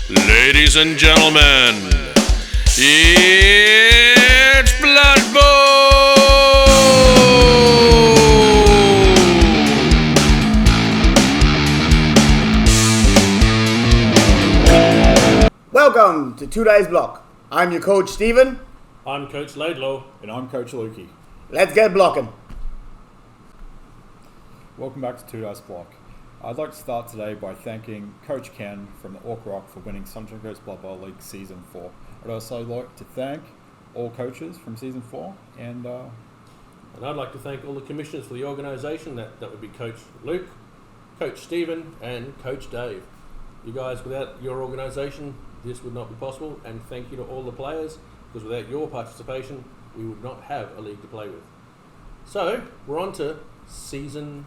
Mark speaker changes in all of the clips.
Speaker 1: Ladies and gentlemen, it's Blood Bowl!
Speaker 2: Welcome to Two Dice Block. I'm your coach, Stephen.
Speaker 3: I'm Coach Laidlaw.
Speaker 4: And I'm Coach Lukey.
Speaker 2: Let's get blocking.
Speaker 4: Welcome back to Two Dice Block. I'd like to start today by thanking Coach Ken from the Orc Rock for winning Sunshine Coast Blood Bowl League Season 4. I'd also like to thank all coaches from Season 4 and
Speaker 3: I'd like to thank all the commissioners for the organisation. That would be Coach Luke, Coach Stephen and Coach Dave. You guys, without your organisation, this would not be possible. And thank you to all the players, because without your participation, we would not have a league to play with. So, we're on to Season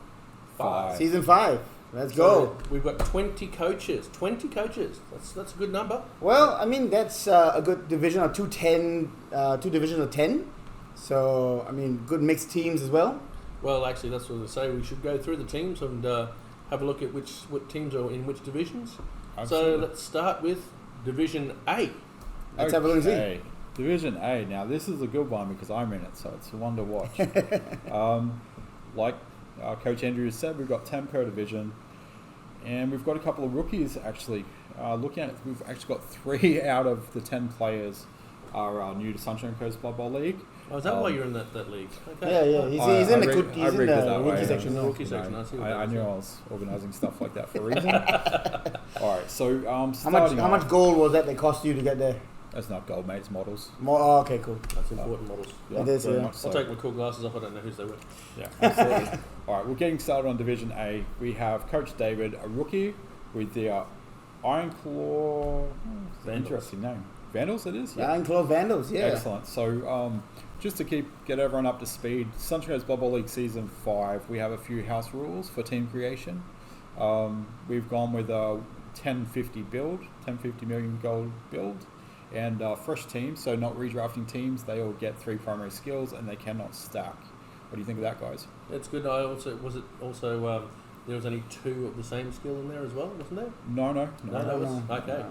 Speaker 3: 5.
Speaker 2: Season 5. Let's
Speaker 3: So
Speaker 2: go.
Speaker 3: we've got 20 coaches. 20 coaches. That's a good number.
Speaker 2: Well, I mean, that's a good division of two divisions of 10. So, I mean, good mixed teams as well.
Speaker 3: Well, actually, that's what I say. We should go through the teams and have a look at what teams are in which divisions.
Speaker 4: Absolutely.
Speaker 3: So let's start with Division A.
Speaker 2: Let's have a look and see.
Speaker 4: Okay. Division A. Now, this is a good one because I'm in it, so it's one to watch. Like Coach Andrew said, we've got 10 per division, and we've got a couple of rookies actually. Looking at it, we've actually got 3 out of the 10 players are new to Sunshine Coast Blood Bowl League.
Speaker 3: Oh, is that why you're in that league? Okay.
Speaker 2: Yeah. He's in the
Speaker 4: read it that way.
Speaker 2: rookie section.
Speaker 3: The
Speaker 2: now.
Speaker 3: rookie section. I see what that
Speaker 4: I
Speaker 3: is,
Speaker 4: knew
Speaker 3: yeah.
Speaker 4: I was organising stuff like that for a reason. All right, so
Speaker 2: How much gold was that they cost you to get there?
Speaker 4: That's not gold, mate. It's models.
Speaker 2: More. Oh, okay, cool.
Speaker 3: That's important models.
Speaker 2: It is,
Speaker 4: very
Speaker 2: yeah.
Speaker 4: much so.
Speaker 3: I'll take my cool glasses off. I don't know whose they were.
Speaker 4: Yeah, absolutely. All right, we're getting started on Division A. We have Coach David, a rookie with the Iron Claw. It's an
Speaker 3: Vandals.
Speaker 4: interesting name. Vandals, it is.
Speaker 2: The Iron Claw Vandals, yeah.
Speaker 4: Excellent. So, just to get everyone up to speed, Sunshine Coast Blood Bowl League Season 5, we have a few house rules for team creation. We've gone with a 1050 build, 1050 million gold build, and fresh teams, so not redrafting teams. They all get 3 primary skills, and they cannot stack. What do you think of that, guys?
Speaker 3: It's good. There was only 2 of the same skill in there as well, wasn't there?
Speaker 4: No.
Speaker 3: That was okay.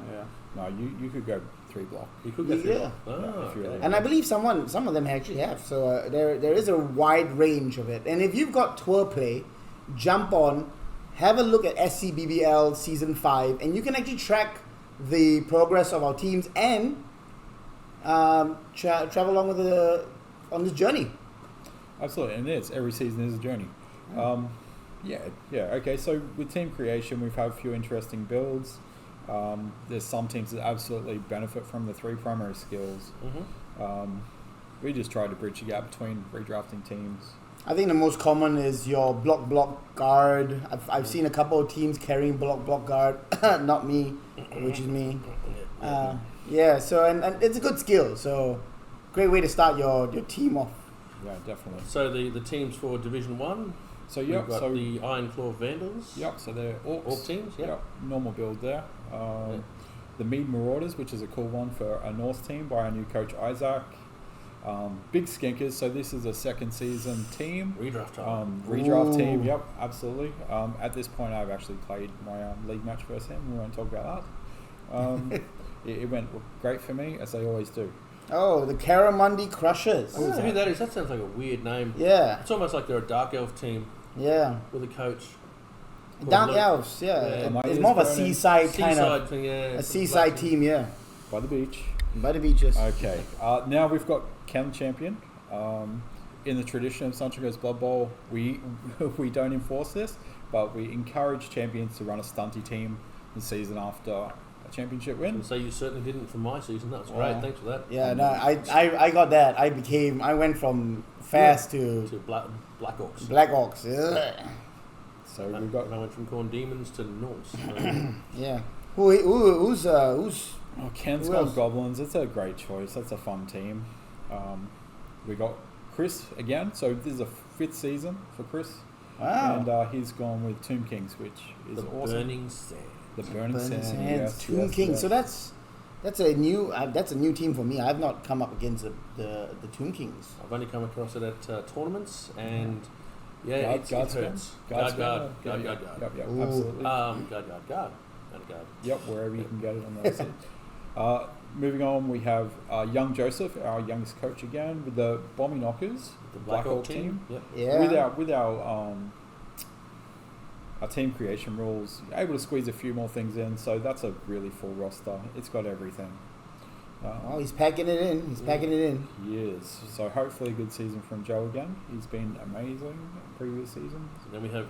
Speaker 4: No, you could go 3 block.
Speaker 3: You could go through
Speaker 2: Yeah.
Speaker 3: that. Oh,
Speaker 4: if you
Speaker 3: okay.
Speaker 4: really-
Speaker 2: And I believe some of them actually have. So there is a wide range of it. And if you've got tour play, jump on, have a look at SCBBL Season 5, and you can actually track the progress of our teams and travel along with on this journey.
Speaker 4: Absolutely, and every season is a journey. Okay, so with team creation, we've had a few interesting builds. There's some teams that absolutely benefit from the 3 primary skills.
Speaker 3: Mhm.
Speaker 4: We just try to bridge the gap between redrafting teams.
Speaker 2: I think the most common is your block guard. I've seen a couple of teams carrying block guard. Not me, which is me. So and it's a good skill. So great way to start your team off.
Speaker 4: Yeah, definitely.
Speaker 3: So the teams for Division 1,
Speaker 4: So
Speaker 3: we've got the Iron Claw Vandals.
Speaker 4: so they're orcs.
Speaker 3: Orc teams, yeah.
Speaker 4: Normal build there. The Mead Marauders, which is a cool one for a North team by our new coach Isaac. Big Skinkers, so this is a second season team.
Speaker 3: Redraft time.
Speaker 4: Redraft team,
Speaker 2: Ooh.
Speaker 4: yep, absolutely. At this point, I've actually played my league match versus him. We won't talk about that. It went great for me, as they always do.
Speaker 2: Oh, the Caramundi Crushers.
Speaker 3: I don't know who that is. That sounds like a weird name.
Speaker 2: Yeah,
Speaker 3: It's almost like they're a Dark Elf team
Speaker 2: yeah.
Speaker 3: with a coach.
Speaker 2: Dark
Speaker 3: Look.
Speaker 2: Elves, yeah.
Speaker 3: Yeah.
Speaker 4: My
Speaker 2: It's
Speaker 4: ears
Speaker 2: more of a
Speaker 4: burning.
Speaker 2: seaside kind of
Speaker 3: thing, yeah.
Speaker 2: a seaside team, yeah.
Speaker 4: By the beach.
Speaker 2: By the beaches.
Speaker 4: Okay, now we've got Ken Champion. In the tradition of Sunshine Coast Blood Bowl, we don't enforce this, but we encourage champions to run a stunty team the season after a championship win.
Speaker 3: So you certainly didn't for my season. That was
Speaker 2: Wow.
Speaker 3: great. Thanks for that.
Speaker 2: Yeah, no, I got that. I went from fast to
Speaker 3: To Black Orcs.
Speaker 2: Black Orcs. Yeah.
Speaker 4: So
Speaker 3: And
Speaker 4: we've got
Speaker 3: I went from Corn Demons to Norse.
Speaker 2: Yeah. Who's
Speaker 4: Ken's
Speaker 2: Who
Speaker 4: gone
Speaker 2: else?
Speaker 4: Goblins. It's a great choice. That's a fun team. We got Chris again. So this is a 5th season for Chris,
Speaker 2: wow.
Speaker 4: and he's gone with Tomb Kings, which is
Speaker 3: the
Speaker 4: awesome.
Speaker 3: Burning Sand.
Speaker 4: The Burning
Speaker 2: Burning
Speaker 4: Sands.
Speaker 2: Sands, Tomb King.
Speaker 4: yes.
Speaker 2: So that's a new team for me. I've not come up against the Tomb Kings.
Speaker 3: I've only come across it at tournaments, and yeah,
Speaker 4: Guard,
Speaker 3: it
Speaker 4: guard
Speaker 3: hurts.
Speaker 4: guard.
Speaker 3: Guard.
Speaker 4: Yep,
Speaker 2: Ooh.
Speaker 4: absolutely.
Speaker 3: Guard. and a guard.
Speaker 4: Yep, wherever you can get it on the website. Moving on, we have young Joseph, our youngest coach again, with the Bomby Knockers,
Speaker 3: The
Speaker 4: Black Hawk team.
Speaker 3: Yep.
Speaker 2: Yeah.
Speaker 4: With our team creation rules, able to squeeze a few more things in, so that's a really full roster. It's got everything.
Speaker 2: Oh, he's packing it in. He's packing it in.
Speaker 4: He is. So hopefully a good season from Joe again. He's been amazing in previous seasons.
Speaker 3: Then we have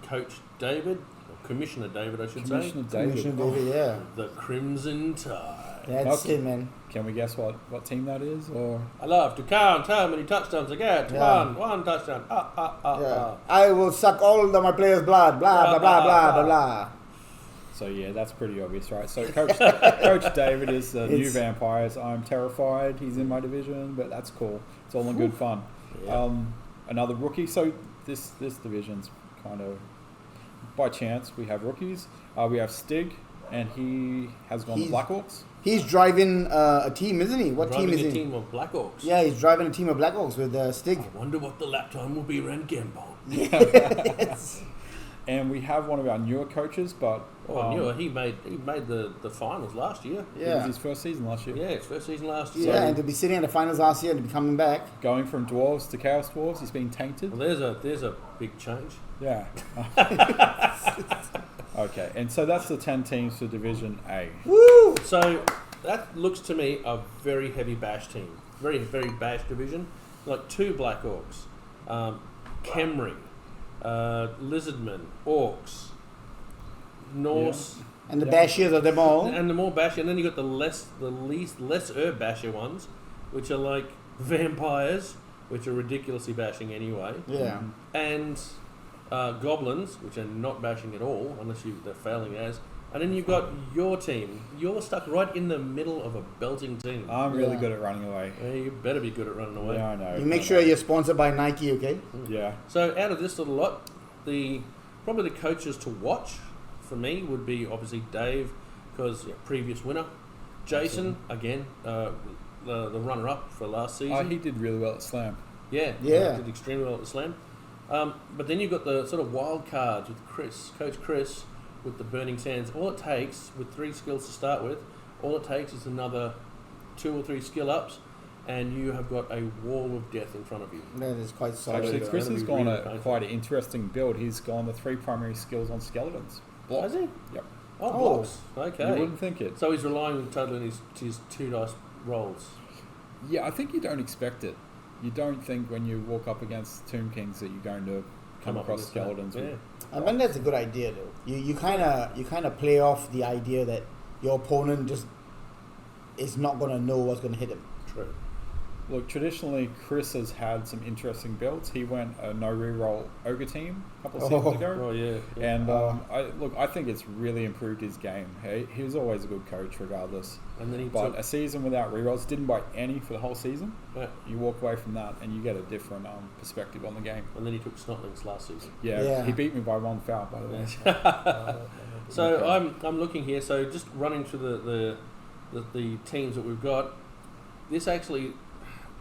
Speaker 3: Coach David, or Commissioner David, I should
Speaker 4: Commissioner David.
Speaker 2: Commissioner David, yeah.
Speaker 3: say. The Crimson Tide.
Speaker 2: That's
Speaker 4: Okay.
Speaker 2: it, man.
Speaker 4: Can we guess what team that is? Or
Speaker 3: I love to count how many touchdowns I get.
Speaker 2: Yeah.
Speaker 3: One touchdown.
Speaker 2: Yeah. I will suck all of my players' blood. Blah, blah, blah, blah, blah, blah.
Speaker 4: so yeah, that's pretty obvious, right? So Coach David is the new
Speaker 2: It's-
Speaker 4: Vampires. I'm terrified. He's in my division, but that's cool. It's all in good fun.
Speaker 3: Yeah.
Speaker 4: Another rookie. So this division's kind of by chance. We have rookies. We have Stig, and he has gone to
Speaker 2: He's-
Speaker 4: Blackhawks.
Speaker 2: He's driving a team, isn't he? What
Speaker 3: Driving
Speaker 2: team is
Speaker 3: a
Speaker 2: he?
Speaker 3: team of Blackhawks.
Speaker 2: Yeah, he's driving a team of Blackhawks with Stig.
Speaker 3: I wonder what the lap time will be around Gambon.
Speaker 4: And we have one of our newer coaches, but
Speaker 3: Oh, I knew it. He made the finals last year.
Speaker 4: it was
Speaker 2: Yeah.
Speaker 4: his first season last year.
Speaker 3: Yeah, his first season last year.
Speaker 2: Yeah, and to be sitting in the finals last year and to be coming back.
Speaker 4: Going from dwarves to chaos dwarves, he's been tainted.
Speaker 3: Well, there's a big change.
Speaker 4: Yeah. Okay, and so that's the 10 teams for Division A.
Speaker 2: Woo!
Speaker 3: So that looks to me a very heavy bash team, very bash division. Like two Blackhawks, Khemri, Lizardmen, Orcs, Norse,
Speaker 2: And the
Speaker 4: Yeah.
Speaker 2: bashiers of them all.
Speaker 3: and the more bashy. And then you got the lesser basher ones, which are like vampires, which are ridiculously bashing anyway,
Speaker 2: Yeah.
Speaker 3: and goblins, which are not bashing at all unless they're failing as. And then you've got your team. You're stuck right in the middle of a belting team.
Speaker 4: I'm really
Speaker 2: Yeah.
Speaker 4: good at running away.
Speaker 3: Yeah, you better be good at running away.
Speaker 4: Yeah, I know.
Speaker 2: You make sure you're sponsored by Nike, okay?
Speaker 4: Yeah.
Speaker 3: So out of this little lot, probably the coaches to watch for me would be obviously Dave, because previous winner. Jason, again, the runner-up for last season.
Speaker 4: He did really well at Slam.
Speaker 3: Yeah,
Speaker 2: Yeah.
Speaker 3: did extremely well at the Slam. But then you've got the sort of wild cards with Coach Chris, with the Burning Sands. All it takes, with 3 skills to start with, all it takes is another 2 or 3 skill ups, and you have got a wall of death in front of you.
Speaker 2: That is quite solid.
Speaker 4: Actually,
Speaker 3: it's
Speaker 4: Chris
Speaker 3: gonna
Speaker 4: has
Speaker 3: be
Speaker 4: gone
Speaker 3: really
Speaker 4: a
Speaker 3: painful.
Speaker 4: quite an interesting build. He's gone the 3 primary skills on skeletons. Block.
Speaker 3: Has he?
Speaker 4: Yep.
Speaker 3: Oh,
Speaker 2: Oh.
Speaker 3: blocks.
Speaker 4: You
Speaker 3: Okay.
Speaker 4: wouldn't think it.
Speaker 3: So he's relying totally on his 2 dice rolls.
Speaker 4: Yeah, I think you don't expect it. You don't think when you walk up against Tomb Kings that you're going to come
Speaker 3: up
Speaker 4: across
Speaker 3: with this,
Speaker 4: skeletons.
Speaker 3: Yeah.
Speaker 4: with-
Speaker 2: I think that's a good idea, though. You kind of play off the idea that your opponent just is not going to know what's going to hit him.
Speaker 3: True.
Speaker 4: Look, traditionally, Chris has had some interesting builds. He went a no reroll ogre team a couple of seasons ago.
Speaker 3: Oh yeah. yeah.
Speaker 4: And I think it's really improved his game. He was always a good coach, regardless.
Speaker 3: And then he
Speaker 4: But
Speaker 3: took.
Speaker 4: a season without rerolls, didn't buy any for the whole season.
Speaker 3: Yeah.
Speaker 4: You walk away from that, and you get a different perspective on the game.
Speaker 3: And then he took Snotlings last season.
Speaker 4: Yeah,
Speaker 2: Yeah.
Speaker 4: he beat me by 1 foul, by the way.
Speaker 3: So
Speaker 4: Okay.
Speaker 3: I'm looking here. So just running through the teams that we've got. This actually,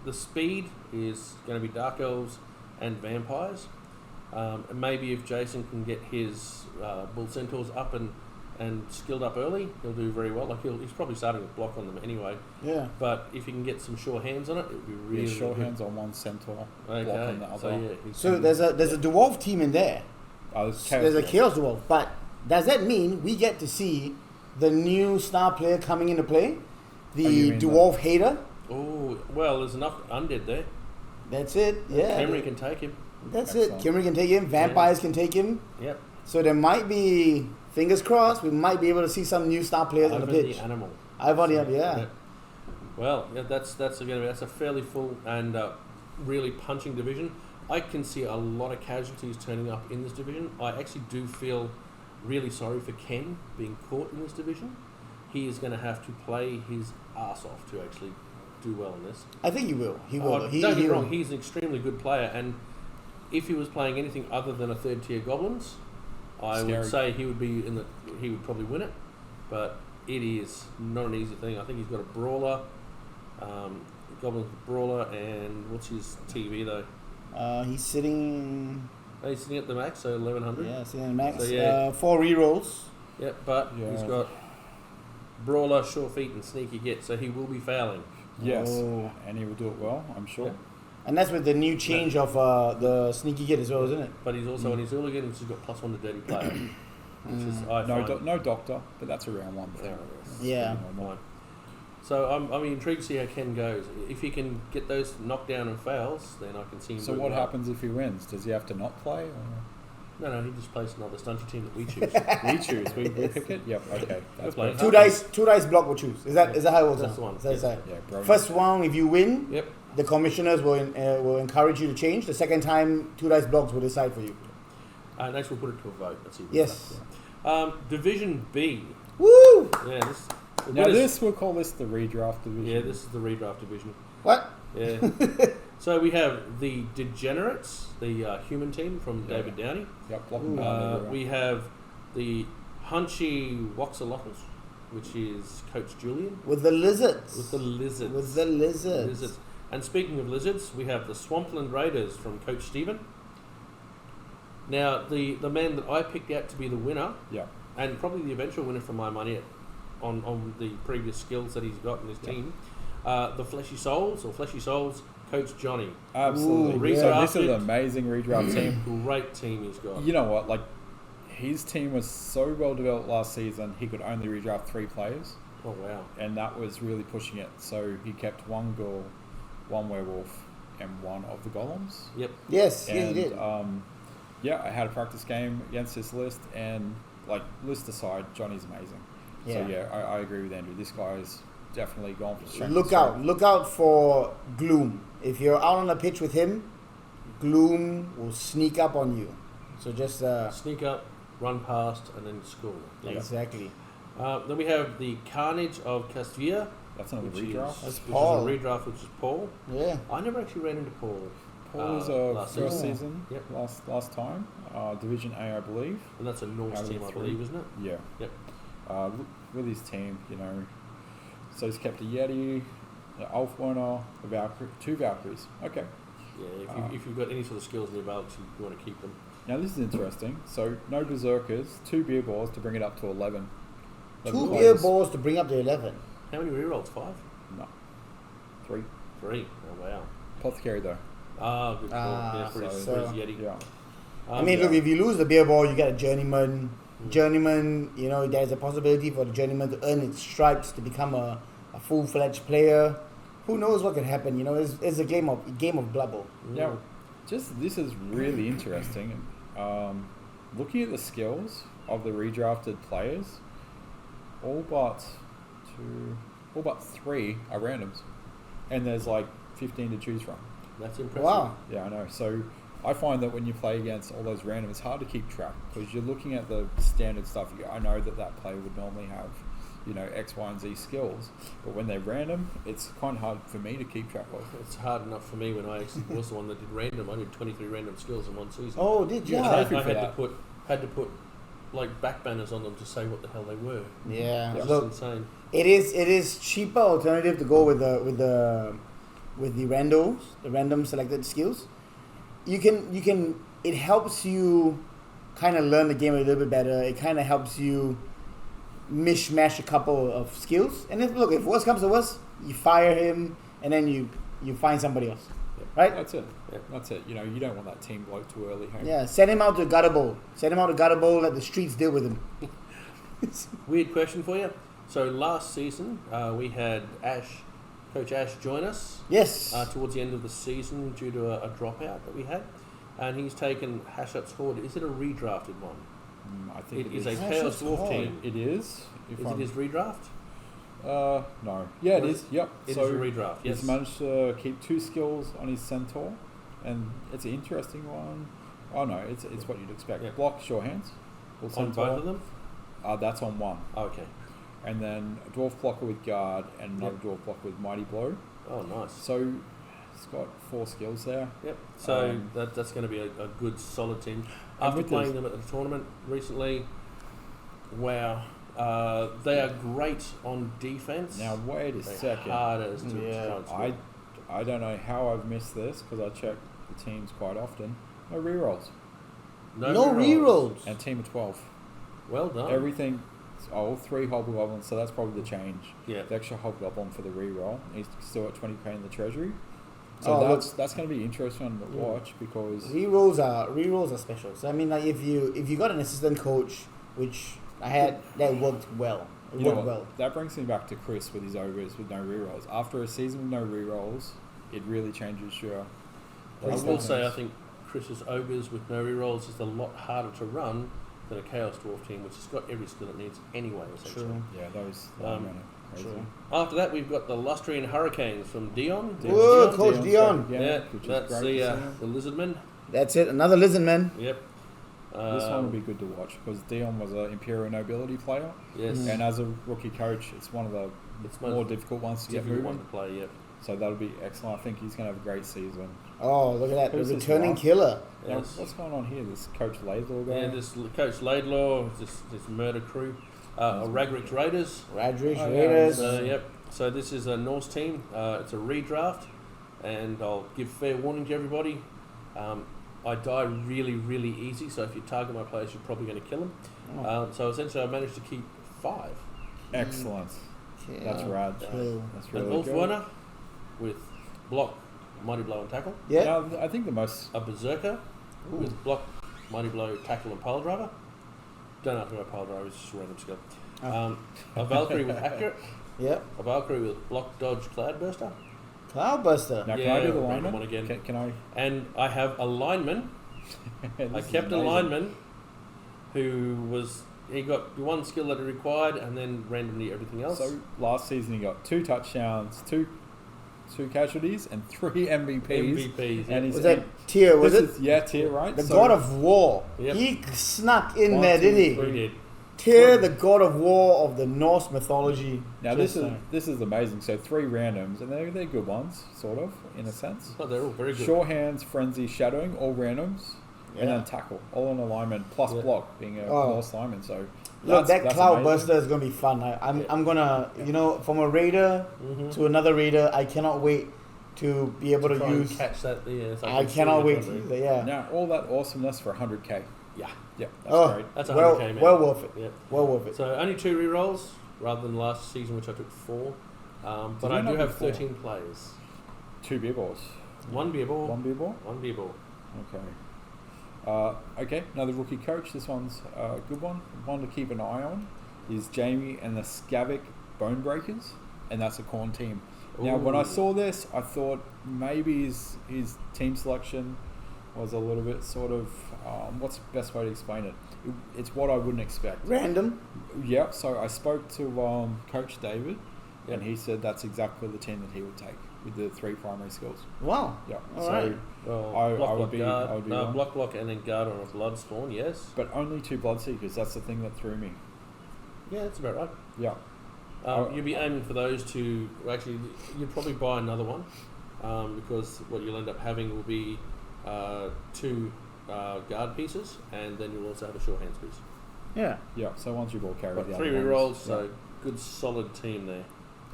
Speaker 3: the speed is going to be Dark Elves and Vampires. And maybe if Jason can get his Bull Centaurs up and skilled up early, he'll do very well. Like he's probably starting to block on them anyway.
Speaker 2: Yeah.
Speaker 3: But if he can get some sure hands on it, it would be really
Speaker 4: Yeah, short
Speaker 3: good.
Speaker 4: hands on one centaur, block
Speaker 3: Okay.
Speaker 4: on the other.
Speaker 3: So yeah. he's-
Speaker 2: So there's a dwarf team in there. There's a Chaos Dwarf. But does that mean we get to see the new star player coming into play?
Speaker 4: you
Speaker 2: The
Speaker 4: mean
Speaker 2: Dwarf Hater?
Speaker 3: Oh well, there's enough undead there.
Speaker 2: That's it. Yeah.
Speaker 3: Camry can take him.
Speaker 2: That's
Speaker 4: Excellent.
Speaker 2: it. Kimmery can take him. Vampires can take him.
Speaker 3: Yep.
Speaker 2: So there might be, fingers crossed, we might be able to see some new star players on the
Speaker 3: Over
Speaker 2: pitch.
Speaker 3: the animal.
Speaker 2: I've already, yeah.
Speaker 3: Well, yeah, that's a fairly full and really punching division. I can see a lot of casualties turning up in this division. I actually do feel really sorry for Ken being caught in this division. He is going to have to play his ass off to actually do well in this.
Speaker 2: I think he will. He will.
Speaker 3: Don't
Speaker 2: He
Speaker 3: get me
Speaker 2: will.
Speaker 3: wrong, he's an extremely good player, and if he was playing anything other than a 3rd tier goblins, I
Speaker 4: Scary.
Speaker 3: would say he would probably win it. But it is not an easy thing. I think he's got a brawler, goblins brawler, and what's his TV though?
Speaker 2: He's sitting,
Speaker 3: He's sitting at the max, so 1100.
Speaker 2: yeah, sitting in max.
Speaker 3: So, yeah.
Speaker 2: 4 rerolls.
Speaker 3: Yep, but
Speaker 4: Yeah.
Speaker 3: he's got brawler, sure feet, and sneaky get, so he will be fouling.
Speaker 4: Yes,
Speaker 2: Oh.
Speaker 4: and he will do it well, I'm sure.
Speaker 3: Yeah.
Speaker 2: And that's with the new change of the sneaky kid as well, isn't it?
Speaker 3: But he's also on his hooligans, he's got +1 to dirty player, which is I
Speaker 4: No,
Speaker 3: find
Speaker 4: no doctor, but that's a round one thing.
Speaker 2: Yeah.
Speaker 3: Fine. So I'm intrigued to see how Ken goes. If he can get those knockdown and fouls, then I can see him.
Speaker 4: So
Speaker 3: doing
Speaker 4: what
Speaker 3: well.
Speaker 4: happens if he wins? Does he have to not play? Or?
Speaker 3: No, he just plays another stunty team that we choose.
Speaker 4: We choose. We pick it. Yep. Okay. That's
Speaker 3: playing.
Speaker 4: perfect.
Speaker 2: Two dice block will choose. Is that how it works?
Speaker 3: That's
Speaker 2: now?
Speaker 3: the one,
Speaker 2: Is that- is
Speaker 3: yes.
Speaker 2: that-
Speaker 4: Yeah, bro.
Speaker 2: First one, if you win,
Speaker 3: Yep.
Speaker 2: the commissioners will encourage you to change. The second time, two dice blocks will decide for you.
Speaker 3: Next, we'll put it to a vote. Let's see.
Speaker 2: Yes.
Speaker 3: Division B.
Speaker 2: Woo!
Speaker 3: Yeah, this. the
Speaker 4: Now
Speaker 3: winners-
Speaker 4: we'll call this the redraft division.
Speaker 3: Yeah, this is the redraft division.
Speaker 2: What?
Speaker 3: Yeah. So we have the Degenerates, the human team from
Speaker 4: Yeah.
Speaker 3: David Downey.
Speaker 4: Yep. Block and pound everyone.
Speaker 3: We have the Hunchy Waxalottles, which is Coach Julian,
Speaker 2: With the lizards.
Speaker 3: with the Lizards.
Speaker 2: With the lizards.
Speaker 3: Lizards. And speaking of lizards, we have the Swampland Raiders from Coach Stephen. Now, the man that I picked out to be the winner,
Speaker 4: Yeah.
Speaker 3: and probably the eventual winner for my money on the previous skills that he's got in his team, the Fleshy Souls, Coach Johnny.
Speaker 4: Absolutely.
Speaker 3: Ooh,
Speaker 4: So this is
Speaker 3: redrafted.
Speaker 4: an amazing redraft team.
Speaker 3: Great team he's got.
Speaker 4: You know what? Like, his team was so well developed last season, he could only redraft 3 players,
Speaker 3: Oh, wow.
Speaker 4: and that was really pushing it. So he kept 1 ghoul, 1 werewolf, and 1 of the golems.
Speaker 3: Yep.
Speaker 2: Yes, yeah,
Speaker 4: And
Speaker 2: he did.
Speaker 4: yeah, I had a practice game against this list, and like list aside, Johnny's amazing.
Speaker 2: Yeah.
Speaker 4: So yeah, I agree with Andrew. This guy is definitely gone for strength.
Speaker 2: Look out for Gloom. If you're out on the pitch with him, Gloom will sneak up on you. So just
Speaker 3: Sneak up, run past, and then score.
Speaker 4: Yeah.
Speaker 2: exactly.
Speaker 3: Then we have the Carnage of Castvia,
Speaker 4: That's another
Speaker 3: which
Speaker 4: redraft.
Speaker 3: is
Speaker 2: Paul.
Speaker 3: a redraft, which is Paul.
Speaker 2: Yeah.
Speaker 3: I never actually ran into Paul.
Speaker 4: Paul was
Speaker 3: last
Speaker 4: first
Speaker 2: season.
Speaker 4: season,
Speaker 3: Yep.
Speaker 4: last time, Division A, I believe.
Speaker 3: And that's a Norse
Speaker 4: Out of the
Speaker 3: team, I
Speaker 4: 3.
Speaker 3: believe, isn't it?
Speaker 4: Yeah.
Speaker 3: Yep.
Speaker 4: With his team, you know, so he's kept a Yeti, an Ulfwerner, a Valkyrie, 2 Valkyries. Okay.
Speaker 3: Yeah, if you've got any sort of skills in your belt, you want to keep them.
Speaker 4: Now this is interesting. So no berserkers, 2 beer balls to bring it up to 11.
Speaker 2: 2
Speaker 4: 11
Speaker 2: beer
Speaker 4: players.
Speaker 2: balls to bring up the 11.
Speaker 3: How many rerolls? 5?
Speaker 4: No. 3.
Speaker 3: 3. Oh, wow.
Speaker 4: Apothecary though.
Speaker 3: Ah, good call.
Speaker 2: Ah,
Speaker 3: Yeah, for his
Speaker 2: so-
Speaker 3: Yeti.
Speaker 4: Yeah.
Speaker 2: I mean,
Speaker 3: yeah.
Speaker 2: look, if you lose the beer ball, you get a journeyman. Journeyman, you know, there's a possibility for the journeyman to earn its stripes to become a full-fledged player. Who knows what could happen? You know, it's a game of Blood Bowl.
Speaker 4: Now, just this is really interesting. Looking at the skills of the redrafted players, all but 3 are randoms, and there's like 15 to choose from.
Speaker 3: That's impressive.
Speaker 2: Wow.
Speaker 4: Yeah, I know. So I find that when you play against all those random, it's hard to keep track because you're looking at the standard stuff. I know that player would normally have, you know, X, Y, and Z skills, but when they're random, it's kind of hard for me to keep track of.
Speaker 3: It's hard enough for me when I actually was the one that did random. I did 23 random skills in one season.
Speaker 2: Oh, did you?
Speaker 3: And
Speaker 4: Yeah.
Speaker 3: I,
Speaker 4: Thank you
Speaker 3: I
Speaker 4: for
Speaker 3: had to put like back banners on them to say what the hell they were.
Speaker 2: Yeah.
Speaker 3: It's
Speaker 2: Look,
Speaker 3: insane.
Speaker 2: it is cheaper alternative to go with the randos, the random selected skills. You can it helps you kind of learn the game a little bit better. It kind of helps you mishmash a couple of skills. And if worst comes to worst, you fire him and then you find somebody else, right?
Speaker 4: That's it.
Speaker 3: Yeah.
Speaker 4: That's it. You know, you don't want that team bloke too early. Hey?
Speaker 2: Yeah, send him out to Gutter Bowl. Let the streets deal with him.
Speaker 3: Weird question for you. So last season we had Coach Ash join us
Speaker 2: Yes.
Speaker 3: towards the end of the season due to a dropout that we had, and he's taken Hashat's Horde. Is it a redrafted one?
Speaker 4: I think
Speaker 3: It is a
Speaker 2: Hashat's
Speaker 3: Chaos Dwarf
Speaker 2: Horde.
Speaker 3: team.
Speaker 4: It is. If
Speaker 3: Is it
Speaker 4: I'm-
Speaker 3: his redraft?
Speaker 4: No. Yeah, it
Speaker 3: Or
Speaker 4: is. Yep.
Speaker 3: It is
Speaker 4: so
Speaker 3: a redraft. Yes.
Speaker 4: he's managed to keep 2 skills on his centaur, and it's an interesting one. Oh no, it's what you'd expect.
Speaker 3: Yeah.
Speaker 4: Block, sure hands. Full
Speaker 3: On
Speaker 4: centaur.
Speaker 3: both of them.
Speaker 4: That's on 1.
Speaker 3: Oh, okay.
Speaker 4: And then a dwarf blocker with guard and another
Speaker 3: Yep.
Speaker 4: dwarf blocker with mighty blow.
Speaker 3: Oh, nice.
Speaker 4: So it's got 4 skills there.
Speaker 3: Yep. So
Speaker 4: Um,
Speaker 3: that's going to be a good solid team.
Speaker 4: and
Speaker 3: After
Speaker 4: with
Speaker 3: playing
Speaker 4: this-
Speaker 3: them at the tournament recently, wow, they are great on defense.
Speaker 4: Now wait a
Speaker 3: They're
Speaker 4: second.
Speaker 3: hard as to
Speaker 2: Yeah.
Speaker 3: try and score.
Speaker 4: I don't know how I've missed this because I check the teams quite often. No rerolls
Speaker 2: No rerolls.
Speaker 4: and team of 12.
Speaker 3: Well done.
Speaker 4: Everything, all 3 hobgoblins, so that's probably the change.
Speaker 3: Yeah.
Speaker 4: The extra hobgoblin for the re-roll. He's still at 20k in the treasury. So
Speaker 2: Oh,
Speaker 4: that's going to be interesting to watch because
Speaker 2: Rerolls are special. So I mean, like if you got an assistant coach, which I had, that worked well. It
Speaker 4: you know
Speaker 2: worked
Speaker 4: what,
Speaker 2: well.
Speaker 4: that brings me back to Chris with his ogres with no re-rolls. After a season with no re-rolls, it really changes your.
Speaker 3: I will say, I think Chris's ogres with no rerolls is a lot harder to run than a Chaos Dwarf team, which has got every skill it needs anyway, essentially.
Speaker 2: True.
Speaker 4: Yeah, those. Crazy.
Speaker 2: True.
Speaker 3: After that, we've got the Lustrian Hurricanes from Dion.
Speaker 2: Whoa, Coach Dion.
Speaker 3: Yeah,
Speaker 4: which is
Speaker 3: that's
Speaker 4: great
Speaker 3: the
Speaker 4: to see.
Speaker 3: Lizardmen.
Speaker 2: That's it. Another lizard man.
Speaker 3: Yep.
Speaker 4: This one will be good to watch because Dion was an Imperial Nobility player,
Speaker 3: Yes.
Speaker 4: and as a rookie coach, it's one of the
Speaker 3: It's
Speaker 4: more difficult ones to get
Speaker 3: difficult
Speaker 4: moving.
Speaker 3: one to play, yep.
Speaker 4: So that'll be excellent. I think he's going to have a great season.
Speaker 2: Oh, look at that.
Speaker 4: Who's
Speaker 2: The
Speaker 4: this
Speaker 2: returning
Speaker 4: one?
Speaker 2: killer.
Speaker 4: Now,
Speaker 3: Yes.
Speaker 4: what's going on here? This Coach Laidlaw guy?
Speaker 3: Yeah, this Coach Laidlaw, this murder crew, Ragrix Raiders.
Speaker 2: Radrich
Speaker 4: Oh, yeah,
Speaker 2: Raiders.
Speaker 3: Yep. So this is a Norse team. It's a redraft, and I'll give fair warning to everybody. I die really, really easy. So if you target my players, you're probably going to kill them.
Speaker 2: Oh.
Speaker 3: So essentially, I managed to keep 5.
Speaker 4: Excellent. That's rad.
Speaker 2: Cool.
Speaker 4: That's
Speaker 3: An
Speaker 4: really
Speaker 3: Ulf
Speaker 4: good.
Speaker 3: Werner with block, mighty blow, and tackle.
Speaker 2: Yeah.
Speaker 4: Now, I think the most.
Speaker 3: A Berserker with block, mighty blow, tackle, and pile driver. Don't ask me about pile driver; it's just a random skill.
Speaker 2: Oh.
Speaker 3: A Valkyrie with accurate.
Speaker 2: Yeah.
Speaker 3: A Valkyrie with block, dodge, cloudburster.
Speaker 2: Cloudbuster.
Speaker 4: Now, can
Speaker 3: Yeah,
Speaker 4: I do the
Speaker 3: random
Speaker 4: lineman?
Speaker 3: one again.
Speaker 4: Can I?
Speaker 3: And I have a lineman.
Speaker 4: This
Speaker 3: I
Speaker 4: is
Speaker 3: kept a
Speaker 4: amazing.
Speaker 3: lineman he got one skill that he required and then randomly everything else.
Speaker 4: So last season he got 2 touchdowns, two casualties, and 3 MVPs.
Speaker 3: MVPs.
Speaker 4: And he's
Speaker 2: Was that tier? Was
Speaker 4: this
Speaker 2: it?
Speaker 4: is, yeah, tier, right?
Speaker 2: The
Speaker 4: So
Speaker 2: God of War.
Speaker 3: Yep.
Speaker 2: He snuck in
Speaker 4: 1,
Speaker 2: there,
Speaker 4: 2,
Speaker 2: did he?
Speaker 4: 3.
Speaker 3: He did.
Speaker 2: Tyr, the God of War of the Norse mythology.
Speaker 4: Now
Speaker 2: Just
Speaker 4: this is amazing. So 3 randoms, and they're good ones, sort of, in a sense.
Speaker 3: Oh, they're all very good.
Speaker 4: Sure hands, frenzy, shadowing, all randoms, and
Speaker 2: Yeah.
Speaker 4: then tackle, all in alignment, plus
Speaker 3: Yeah.
Speaker 4: block, being a
Speaker 2: Oh.
Speaker 4: Norse lineman. So
Speaker 2: Look, that
Speaker 4: that's
Speaker 2: Cloud
Speaker 4: amazing.
Speaker 2: Buster is gonna be fun. I'm gonna, from a raider
Speaker 3: Mhm.
Speaker 2: to another raider, I cannot wait to be able to
Speaker 3: Try and
Speaker 2: use.
Speaker 3: catch that. Yeah, so
Speaker 2: I
Speaker 3: can see
Speaker 2: cannot
Speaker 3: what
Speaker 2: wait
Speaker 3: you're
Speaker 2: to
Speaker 3: trying
Speaker 2: use
Speaker 3: do.
Speaker 2: it. Yeah.
Speaker 4: Now all that awesomeness for 100k.
Speaker 3: Yeah,
Speaker 4: Yeah, that's
Speaker 2: Oh,
Speaker 4: great.
Speaker 3: that's a
Speaker 2: well,
Speaker 3: 100k, man.
Speaker 2: well worth it.
Speaker 3: Yeah.
Speaker 2: Well worth it.
Speaker 3: So only 2 rerolls rather than last season, which I took 4. But
Speaker 4: Did
Speaker 3: I
Speaker 4: we
Speaker 3: do
Speaker 4: not
Speaker 3: have
Speaker 4: do 4?
Speaker 3: 13 players.
Speaker 4: 2 beer balls.
Speaker 3: 1 beer ball.
Speaker 4: 1 beer ball.
Speaker 3: 1 beer ball.
Speaker 4: Okay. Okay, another rookie coach. This one's a good one. One to keep an eye on is Jamie and the Skavic Bonebreakers, and that's a corn team. Now, when I
Speaker 3: Ooh.
Speaker 4: saw this, I thought maybe his team selection was a little bit sort of, what's the best way to explain it? It's what I wouldn't expect.
Speaker 2: Random.
Speaker 4: Yep, so I spoke to Coach David, and
Speaker 3: Yep.
Speaker 4: he said that's exactly the team that he would take with the 3 primary skills.
Speaker 2: Wow.
Speaker 4: Yeah,
Speaker 2: All
Speaker 4: so,
Speaker 2: right.
Speaker 3: Well,
Speaker 4: I
Speaker 3: block,
Speaker 4: would
Speaker 3: block,
Speaker 4: be-
Speaker 3: guard.
Speaker 4: I would be
Speaker 3: no,
Speaker 4: wrong.
Speaker 3: block, and then guard on a blood spawn, yes.
Speaker 4: but only 2 Bloodseekers, that's the thing that threw me.
Speaker 3: Yeah, that's about right.
Speaker 4: Yeah. Oh.
Speaker 3: You'll be aiming for those to actually. You'd probably buy another one because what you'll end up having will be 2 guard pieces, and then you'll also have a short hands piece.
Speaker 2: Yeah.
Speaker 4: Yeah, so once you've all carried
Speaker 3: But
Speaker 4: the
Speaker 3: 3
Speaker 4: other
Speaker 3: rerolls,
Speaker 4: ones,
Speaker 3: so good solid team there.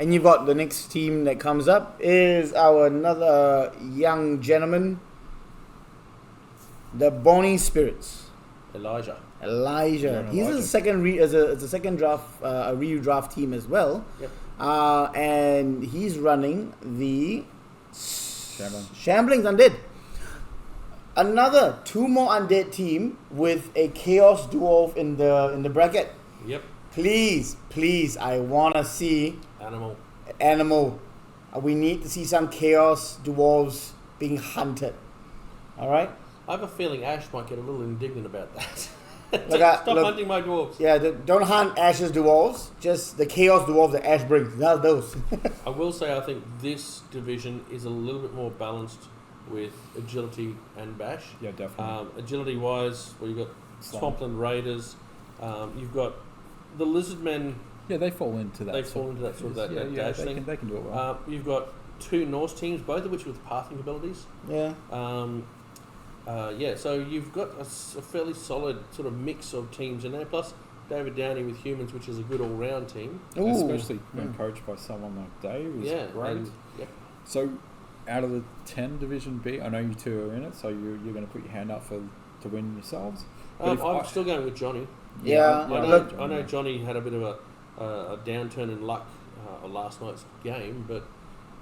Speaker 2: And you've got the next team that comes up is our another young gentleman, the Bonnie Spirits.
Speaker 3: Elijah.
Speaker 2: Elijah.
Speaker 4: Yeah,
Speaker 2: He's
Speaker 4: Elijah.
Speaker 2: a second it's a second draft a redraft team as well.
Speaker 3: Yep.
Speaker 2: And he's running the
Speaker 4: Shambling.
Speaker 2: Shamblings Undead. Another 2 more undead team with a Chaos Dwarf in the bracket.
Speaker 3: Yep.
Speaker 2: Please, I wanna see
Speaker 3: Animal.
Speaker 2: animal. We need to see some Chaos Dwarves being hunted. All right.
Speaker 3: I have a feeling Ash might get a little indignant about that.
Speaker 2: Look,
Speaker 3: Stop
Speaker 2: look,
Speaker 3: hunting my dwarves.
Speaker 2: yeah, don't hunt Ash's dwarves. Just the Chaos Dwarves that Ash brings. Not those.
Speaker 3: I will say I think this division is a little bit more balanced with agility and bash.
Speaker 4: Yeah, definitely.
Speaker 3: Agility wise, well, you've got
Speaker 4: Swamp.
Speaker 3: Swampland Raiders, you've got the Lizardmen,
Speaker 4: Yeah, they fall into that.
Speaker 3: they fall into that sort of that dash
Speaker 4: they
Speaker 3: thing.
Speaker 4: They can do it well.
Speaker 3: You've got 2 Norse teams, both of which with pathing abilities.
Speaker 2: Yeah.
Speaker 3: So you've got a fairly solid sort of mix of teams in there. Plus David Downey with humans, which is a good all-round team.
Speaker 2: Ooh.
Speaker 4: Especially when coached by someone like Dave. Is
Speaker 3: Yeah,
Speaker 4: great.
Speaker 3: and- yep.
Speaker 4: So, out of the 10 Division B, I know you 2 are in it, so you're going to put your hand up to win yourselves. But if
Speaker 3: I'm
Speaker 4: I-
Speaker 3: still going with Johnny.
Speaker 2: Yeah,
Speaker 3: I
Speaker 2: look-
Speaker 3: know Johnny had a bit of a downturn in luck on last night's game, but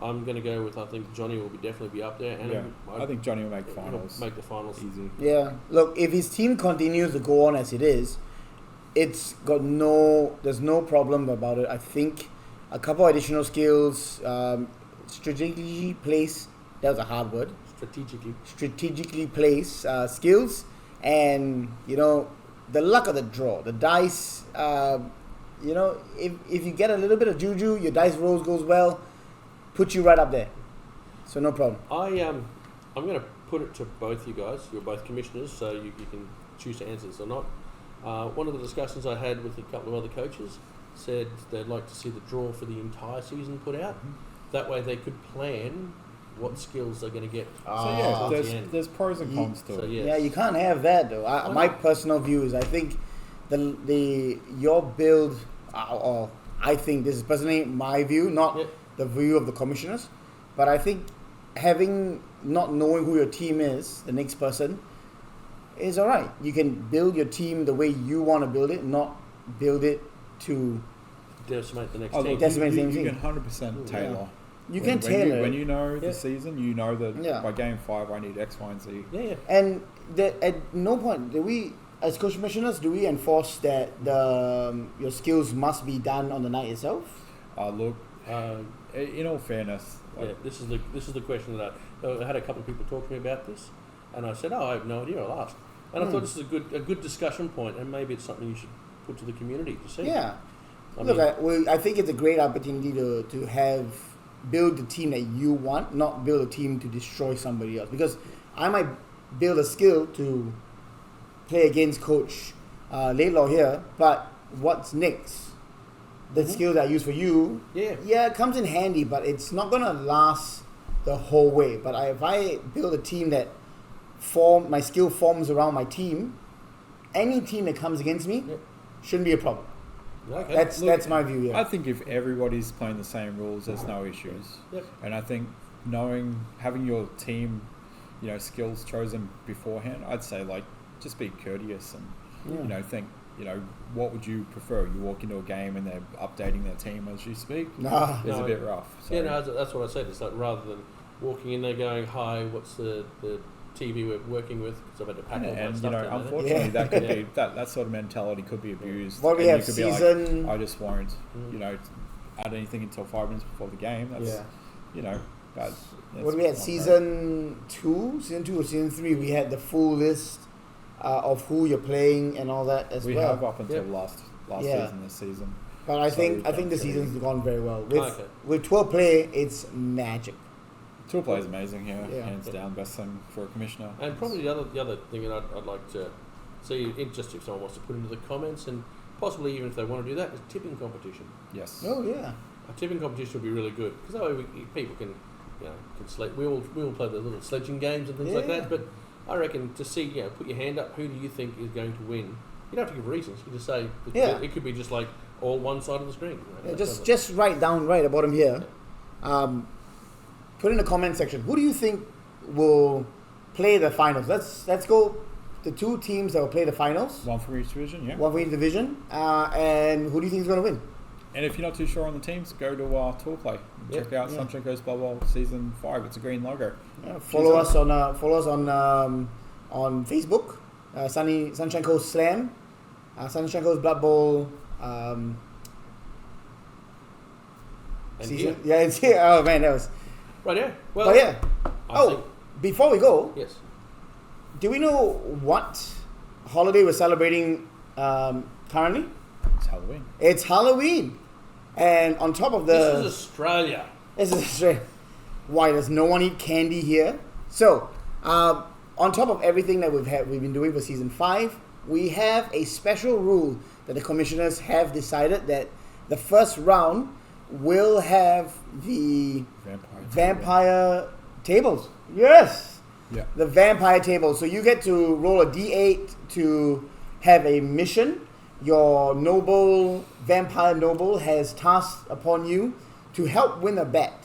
Speaker 3: I'm going to go with I think Johnny will definitely be up there, and
Speaker 4: Yeah, I think Johnny will make
Speaker 3: he'll
Speaker 4: finals.
Speaker 3: make the finals.
Speaker 4: Easy.
Speaker 2: Yeah. Look, if his team continues to go on as it is, there's no problem about it. I think a couple additional skills, strategically placed. That was a hard word. Strategically placed skills, and the luck of the draw, the dice. If you get a little bit of juju, your dice rolls goes well, put you right up there. So no problem.
Speaker 3: I'm going to put it to both you guys. You're both commissioners, so you can choose to answer this or not. One of the discussions I had with a couple of other coaches said they'd like to see the draw for the entire season put out. That way they could plan what skills they're going to get.
Speaker 4: So yeah,
Speaker 3: towards the end.
Speaker 4: there's pros and cons to
Speaker 3: So,
Speaker 4: it.
Speaker 3: yes.
Speaker 2: Yeah, you can't have that though. My personal view is I think your build, or I think this is personally my view, not
Speaker 3: Yep.
Speaker 2: the view of the commissioners, but I think not knowing who your team is, the next person, is alright. You can build your team the way you want to build it, not build it to.
Speaker 3: Decimate the next
Speaker 4: Oh,
Speaker 3: team.
Speaker 4: look,
Speaker 2: Decimate
Speaker 4: you
Speaker 2: team.
Speaker 4: can 100% tailor.
Speaker 2: You
Speaker 4: When-
Speaker 2: can tailor.
Speaker 4: when you know
Speaker 2: Yeah.
Speaker 4: the season, you know that
Speaker 2: Yeah.
Speaker 4: by game 5 I need X, Y, and Z.
Speaker 3: Yeah.
Speaker 2: And at no point do we, as commissioners, do we enforce that your skills must be done on the night itself?
Speaker 4: Look, in all fairness,
Speaker 3: Yeah, this is the question that I had a couple of people talk to me about this, and I said, "Oh, I have no idea." I'll ask, and I thought this is a good discussion point, and maybe it's something you should put to the community to see.
Speaker 2: Yeah.
Speaker 3: I mean,
Speaker 2: I think it's a great opportunity to build the team that you want, not build a team to destroy somebody else. Because I might build a skill to play against Coach Laidlaw here, but what's next? The skill that I use for you,
Speaker 3: yeah,
Speaker 2: it comes in handy, but it's not gonna last the whole way. But if I build a team that my skill forms around my team, any team that comes against me
Speaker 3: Yep.
Speaker 2: shouldn't be a problem.
Speaker 3: Okay.
Speaker 2: That's my view. Yeah.
Speaker 4: I think if everybody's playing the same rules, there's no issues.
Speaker 3: Yep.
Speaker 4: And I think having your team, skills chosen beforehand, I'd say just be courteous and think, what would you prefer? You walk into a game and they're updating their team as you speak.
Speaker 2: Nah.
Speaker 4: It's
Speaker 3: No.
Speaker 4: a bit rough. So.
Speaker 3: Yeah, no, that's what I said. It's like rather than walking in there going, "Hi, what's the TV we're working with?" Because I've had to pack all my
Speaker 4: And
Speaker 3: stuff down there.
Speaker 4: unfortunately,
Speaker 2: Yeah.
Speaker 4: that could
Speaker 3: Yeah.
Speaker 4: be that sort of mentality could be abused.
Speaker 2: What we
Speaker 4: And
Speaker 2: have
Speaker 4: you could be
Speaker 2: season.
Speaker 4: I just won't, add anything until 5 minutes before the game. That's, bad.
Speaker 2: What we had season 2 or season 3, we had the full list of who you're playing and all that as
Speaker 4: We
Speaker 2: well.
Speaker 4: have up until
Speaker 3: Yep.
Speaker 4: last
Speaker 2: Yeah.
Speaker 4: season, this season.
Speaker 2: But I
Speaker 4: So
Speaker 2: think
Speaker 4: we've
Speaker 2: the
Speaker 4: done
Speaker 2: season's
Speaker 4: pretty-
Speaker 2: gone very well.
Speaker 3: Okay.
Speaker 2: With 12 play, it's magic.
Speaker 4: Tour play is amazing here,
Speaker 2: Yeah.
Speaker 4: hands down, best thing for a commissioner.
Speaker 3: And probably the other thing that I'd like to see, just if someone wants to put into the comments, and possibly even if they want to do that, is tipping competition.
Speaker 4: Yes.
Speaker 2: Oh yeah.
Speaker 3: A tipping competition would be really good because that way people can we all play the little sledging games and things like
Speaker 2: Yeah.
Speaker 3: that. But I reckon to see put your hand up. Who do you think is going to win? You don't have to give reasons. You just say it could be just like all one side of the screen.
Speaker 2: Yeah, just write down right at the bottom here. Put in the comment section. Who do you think will play the finals? Let's go. The 2 teams that will play the finals.
Speaker 4: One from each division, yeah.
Speaker 2: One for each division. And who do you think is going to win?
Speaker 4: And if you're not too sure on the teams, go to Tour Play. Check out Sunshine's Bubble Season 5. It's a green logo.
Speaker 2: Yeah, follow us on Facebook. Sunshine Coast Slam. Sunshine Coast Blood Bowl.
Speaker 3: And
Speaker 2: Season.
Speaker 3: here.
Speaker 2: Yeah, it's here. Oh man, that was.
Speaker 3: Right, yeah. Well,
Speaker 2: But yeah.
Speaker 3: I think,
Speaker 2: Before we go,
Speaker 3: yes.
Speaker 2: do we know what holiday we're celebrating currently?
Speaker 4: It's Halloween.
Speaker 2: It's Halloween. And on top of
Speaker 3: This is Australia.
Speaker 2: This is Australia. Why does no one eat candy here? So, on top of everything that we've been doing for season 5, we have a special rule that the commissioners have decided that the first round will have the vampire tables. Yes.
Speaker 4: Yeah.
Speaker 2: The vampire table. So you get to roll a d8 to have a mission. Your vampire noble has tasked upon you to help win a bet.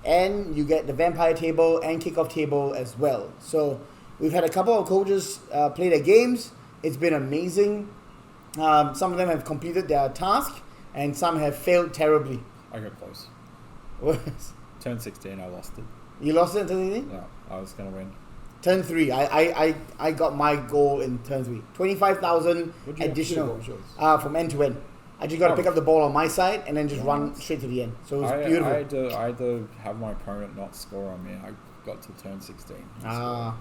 Speaker 2: And you get the vampire table and kickoff table as well. So we've had a couple of coaches play their games. It's been amazing. Some of them have completed their task, and some have failed terribly.
Speaker 4: I got close. Turn 16, I lost it.
Speaker 2: You lost it in turn 3?
Speaker 4: No, I was going to win.
Speaker 2: Turn 3. I got my goal in turn 3. 25,000
Speaker 5: What do you
Speaker 2: additional
Speaker 5: What was yours?
Speaker 2: from end to end. I just got to
Speaker 4: Oh.
Speaker 2: pick up the ball on my side and then just run straight to the end. So it was beautiful.
Speaker 4: I had to have my opponent not score on me. I got to turn 16.
Speaker 3: And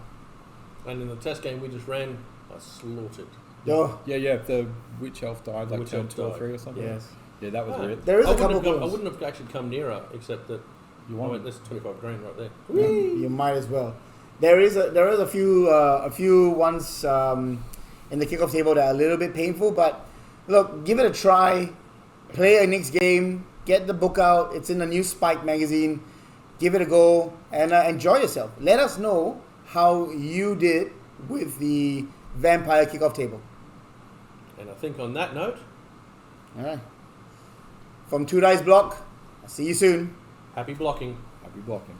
Speaker 3: in the test game we just ran, I slaughtered.
Speaker 2: Oh,
Speaker 4: Yeah, the witch elf died like
Speaker 3: Witch
Speaker 4: turn
Speaker 3: elf
Speaker 4: 2 or
Speaker 3: died.
Speaker 4: 3 or something.
Speaker 2: yes.
Speaker 4: Yeah, that was it.
Speaker 2: There is
Speaker 3: I
Speaker 2: a couple
Speaker 3: wouldn't have I
Speaker 2: goals.
Speaker 3: wouldn't have actually come nearer, except that
Speaker 4: You
Speaker 3: I
Speaker 4: won.
Speaker 3: went, that's 25 grand right there.
Speaker 2: Yeah, you might as well. There is a few ones in the kickoff table that are a little bit painful, but look, give it a try. Play a next game. Get the book out. It's in the new Spike magazine. Give it a go and enjoy yourself. Let us know how you did with the Vampire kickoff table.
Speaker 3: And I think on that note,
Speaker 2: All right. From Two Dice Block. I'll see you soon.
Speaker 3: happy blocking.
Speaker 4: I'll be blocking.